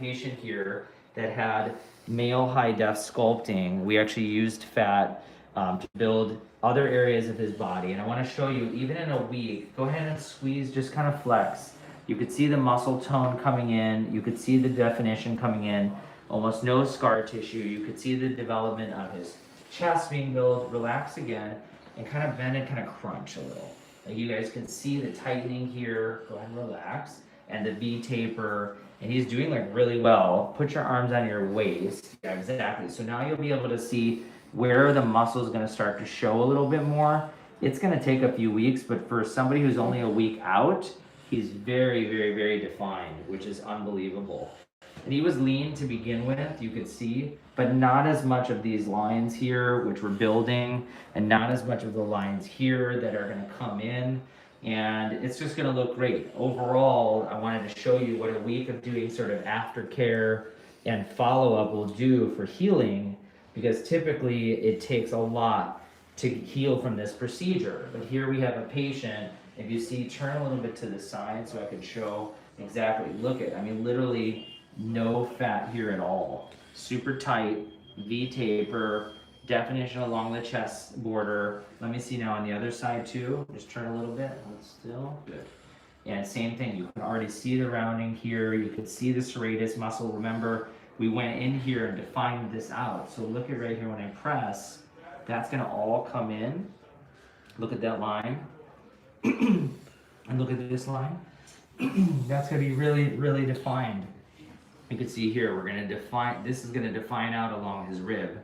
patient here that had male high-def sculpting. We actually used fat to build other areas of his body. And I want to show you, even in a week, go ahead and squeeze, just kind of flex. You could see the muscle tone coming in. You could see the definition coming in. Almost no scar tissue. You could see the development of his chest being built. Relax again and kind of bend and kind of crunch a little. Like you guys can see the tightening here. Go ahead and relax. And the V taper. And he's doing like really well. Put your arms on your waist. Yeah, exactly. So now you'll be able to see where the muscle is going to start to show a little bit more. It's going to take a few weeks, but for somebody who's only a week out, he's very, very, very defined, which is unbelievable. And he was lean to begin with, you could see, but not as much of these lines here, which we're building, and not as much of the lines here that are going to come in. And it's just going to look great. Overall, I wanted to show you what a week of doing sort of aftercare and follow-up will do for healing, because typically it takes a lot to heal from this procedure. But here we have a patient, if you see, turn a little bit to the side so I can show exactly. Look at, I mean, literally no fat here at all. Super tight, V taper, definition along the chest border. Let me see now on the other side too. Just turn a little bit, hold still, good. And same thing, you can already see the rounding here. You could see the serratus muscle. Remember, we went in here and defined this out. So look at right here when I press, that's gonna all come in. Look at that line. And look at this line. That's gonna be really, really defined. You can see here, we're gonna define, this is gonna define out along his rib.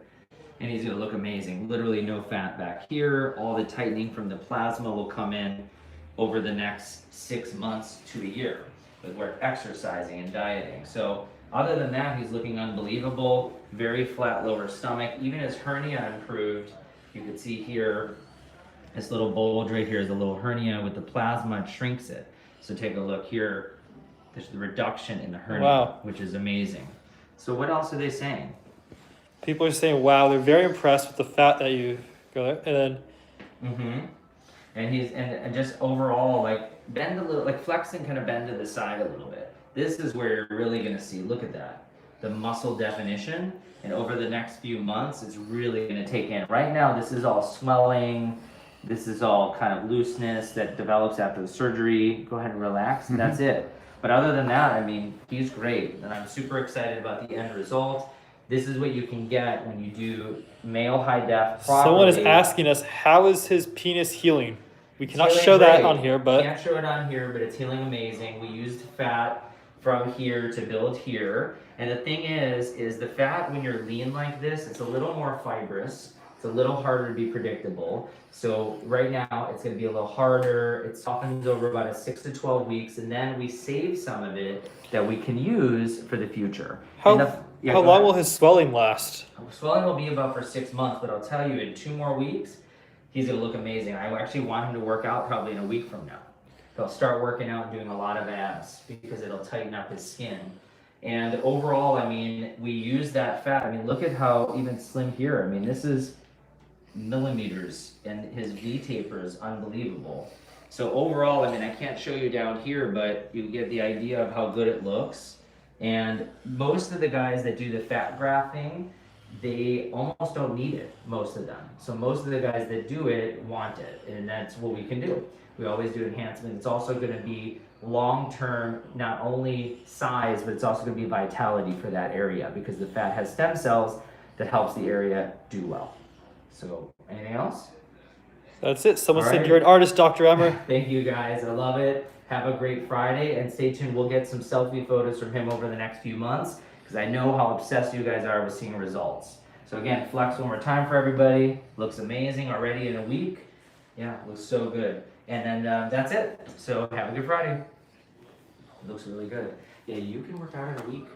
And he's gonna look amazing. Literally no fat back here. All the tightening from the plasma will come in over the next 6 months to a year. But we're exercising and dieting. So other than that, he's looking unbelievable. Very flat lower stomach. Even his hernia improved. You can see here, this little bulge right here is a little hernia with the plasma, it shrinks it. So take a look here. There's the reduction in the hernia, wow, which is amazing. So what else are they saying? People are saying, wow, they're very impressed with the fat that you go there. And then and he's and just overall, like bend a little, like flex and kind of bend to the side a little bit. This is where you're really gonna see, look at that, the muscle definition. And over the next few months, it's really gonna take in. Right now, this is all swelling. This is all kind of looseness that develops after the surgery. Go ahead and relax, and that's it. But other than that, I mean, he's great. And I'm super excited about the end result. This is what you can get when you do male high def properly. Someone is asking us, how is his penis healing? We cannot show that on here, but... Can't show it on here, but it's healing amazing. We used fat from here to build here. And the thing is the fat, when you're lean like this, it's a little more fibrous. It's a little harder to be predictable. So right now, it's gonna be a little harder. It softens over about 6 to 12 weeks, and then we save some of it that we can use for the future. How long will his swelling last? Swelling will be about for 6 months, but I'll tell you, in 2 more weeks, he's gonna look amazing. I actually want him to work out probably in a week from now. He'll start working out and doing a lot of abs because it'll tighten up his skin. And overall, I mean, we use that fat. I mean, look at how even slim here. I mean, this is millimeters, and his V taper is unbelievable. So overall, I mean, I can't show you down here, but you get the idea of how good it looks. And most of the guys that do the fat grafting, they almost don't need it, most of them. So most of the guys that do it want it, and that's what we can do. We always do enhancement. It's also going to be long-term, not only size, but it's also going to be vitality for that area, because the fat has stem cells that helps the area do well. So anything else? That's it. Someone said you're an artist, Dr. Emer. Thank you guys. I love it. Have a great Friday, and stay tuned. We'll get some selfie photos from him over the next few months, because I know how obsessed you guys are with seeing results. So again, flex one more time for everybody. Looks amazing already in a week. Yeah, looks so good. And then that's it. So have a good Friday. It looks really good. Yeah, you can work out in a week.